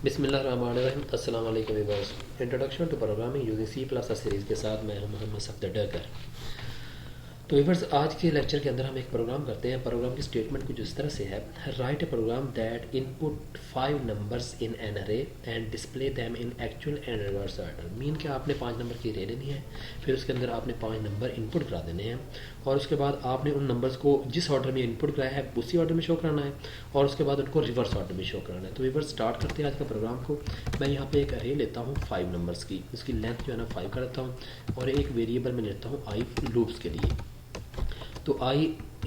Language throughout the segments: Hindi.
बिस्मिल्लाहिर्रहमानिर्रहीम। अस्सलाम वालेकुम viewers. Introduction to programming using C plus series के साथ मैं हूं मोहम्मद सफदर। तो व्यूअर्स, आज के लेक्चर के अंदर हम एक प्रोग्राम करते हैं। प्रोग्राम की स्टेटमेंट कुछ इस तरह से है: write a program that input 5 numbers in an array and display them in actual and reverse order. Mean कि आपने 5 नंबर की अरे लेनी है, फिर उसके अंदर आपने 5 नंबर इनपुट करा देने हैं और उसके बाद आपने उन नंबर्स को जिस ऑर्डर में इनपुट कराया है उसी ऑर्डर में शो कराना है और उसके बाद उनको रिवर्स ऑर्डर में शो कराना है। तो व्यूअर्स, स्टार्ट करते हैं आज का प्रोग्राम को। मैं यहाँ पे एक अरे लेता हूँ 5 नंबर्स की, उसकी लेंथ जो है ना 5 कर देता हूँ और एक वेरिएबल में लेता हूँ आई लूप्स के लिए। तो i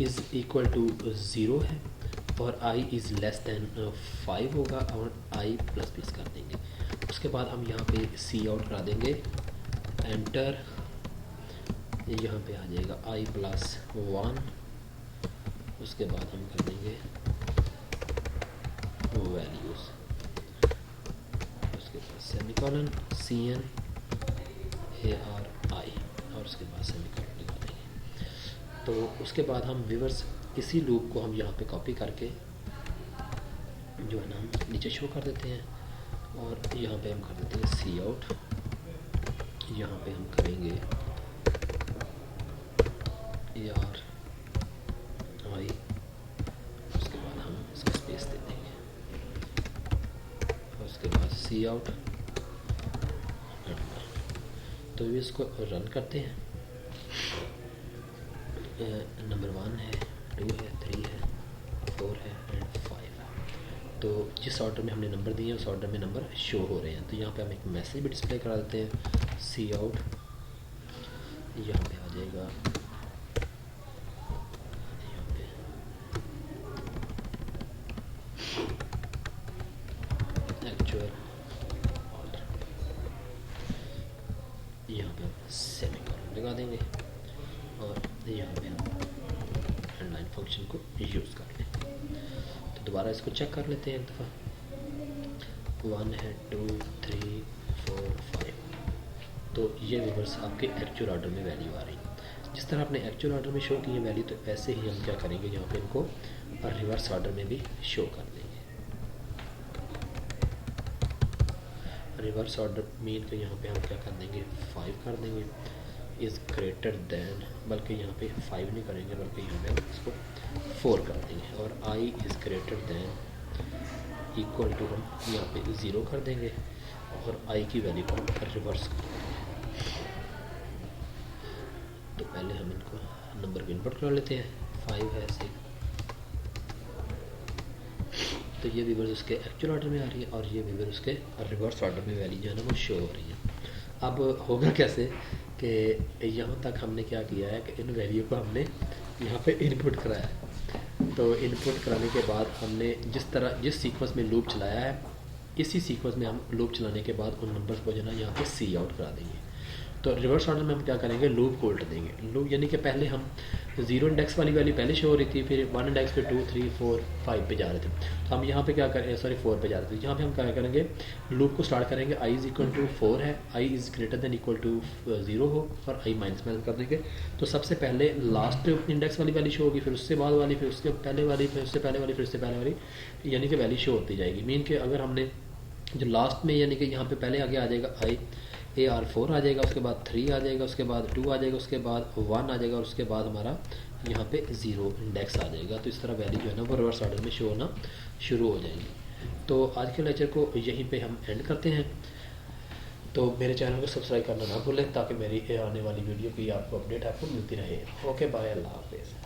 इज़ इक्वल टू 0 है और i इज़ लेस दैन 5 होगा और i प्लस प्लस कर देंगे। उसके बाद हम यहाँ पे सी आउट करा देंगे, एंटर। यहाँ पे आ जाएगा i प्लस 1। उसके बाद हम कर देंगे वैल्यूज़, उसके बाद सेमीकोलन cn ARI और उसके बाद सेमीकोलन लगा देंगे। तो उसके बाद हम व्यूअर्स इसी लूप को हम यहाँ पे कॉपी करके जो है ना हम नीचे शो कर देते हैं और यहाँ पे हम कर देते हैं सी आउट। यहाँ पे हम करेंगे AR I, उसके बाद हम इसका स्पेस दे देंगे और उसके बाद सी आउट। तो इसको रन करते हैं। नंबर 1 है, 2 है, 3 है, 4 है एंड 5 है। तो जिस ऑर्डर में हमने नंबर दिए हैं उस ऑर्डर में नंबर शो हो रहे हैं। तो यहाँ पे हम एक मैसेज भी डिस्प्ले करा देते हैं, सी आउट। यहाँ पे आ जाएगा, यहाँ पे एक्चुअल ऑर्डर, यहाँ पे हम सेमीकोलन लगा देंगे और यहाँ पे हम हेडलाइन फंक्शन को यूज़ कर लें। तो दोबारा इसको चेक कर लेते हैं एक दफ़ा। 1 है, 2, 3, 4, 5। तो ये व्यूअर्स आपके एक्चुअल ऑर्डर में वैल्यू आ रही है। जिस तरह आपने एक्चुअल ऑर्डर में शो की है वैल्यू, तो ऐसे ही हम क्या करेंगे, यहाँ पे इनको रिवर्स ऑर्डर में भी शो कर देंगे। रिवर्स ऑर्डर मीन के यहाँ पे हम क्या कर देंगे, 5 कर देंगे इज़ ग्रेटर दैन, बल्कि यहाँ पे 5 नहीं करेंगे बल्कि यहाँ पे हम इसको 4 कर देंगे और i is greater than equal to हम यहाँ पे 0 कर देंगे और i की वैल्यू को हम रिवर्स कर देंगे। तो पहले हम इनको नंबर को इनपुट कर लेते हैं, 5 है, 6। तो ये व्यूअर्स उसके एक्चुअल ऑर्डर में आ रही है और ये व्यूअर्स उसके रिवर्स ऑर्डर में वैल्यू जो है ना वो शो हो रही है। अब होगा कैसे कि यहाँ तक हमने क्या किया है कि इन वैल्यू को हमने यहाँ पे इनपुट कराया है। तो इनपुट कराने के बाद हमने जिस सीक्वेंस में लूप चलाया है, इसी सीक्वेंस में हम लूप चलाने के बाद उन नंबर्स को जो है ना यहाँ पे सी आउट करा देंगे। तो रिवर्स ऑर्डर में हम क्या करेंगे, लूप को उल्ट देंगे। लूप यानी कि पहले हम 0 इंडेक्स वाली वैल्यू पहले शो हो रही थी, फिर 1 इंडेक्स पे 2, 3, 4, 5 पे जा रहे थे। तो हम यहाँ पे क्या करें, 4 पे जा रहे थे। यहाँ पे हम क्या करेंगे, लूप को स्टार्ट करेंगे, i इज़ इक्वल टू 4 है, i is greater than equal to 0 हो और i माइनस कर देंगे। तो सबसे पहले लास्ट इंडेक्स वाली वैल्यू शो होगी, फिर उससे बाद वाली, फिर उसके पहले वाली, फिर उससे पहले वाली, फिर उससे पहले वाली, यानी कि वैल्यू शो होती जाएगी। मीन कि अगर हमने जो लास्ट में यानी कि यहाँ पे पहले आगे आ जाएगा i AR4 आ जाएगा, उसके बाद 3 आ जाएगा, उसके बाद 2 आ जाएगा, उसके बाद 1 आ जाएगा और उसके बाद हमारा यहाँ पे 0 इंडेक्स आ जाएगा। तो इस तरह वैल्यू जो है ना वो रिवर्स ऑर्डर में शो होना शुरू हो जाएगी। तो आज के लेक्चर को यहीं पे हम एंड करते हैं। तो मेरे चैनल को सब्सक्राइब करना ना भूलें ताकि मेरी आने वाली वीडियो की आपको अपडेट आपको मिलती रहे। ओके, बाय, अल्लाह हाफिज़।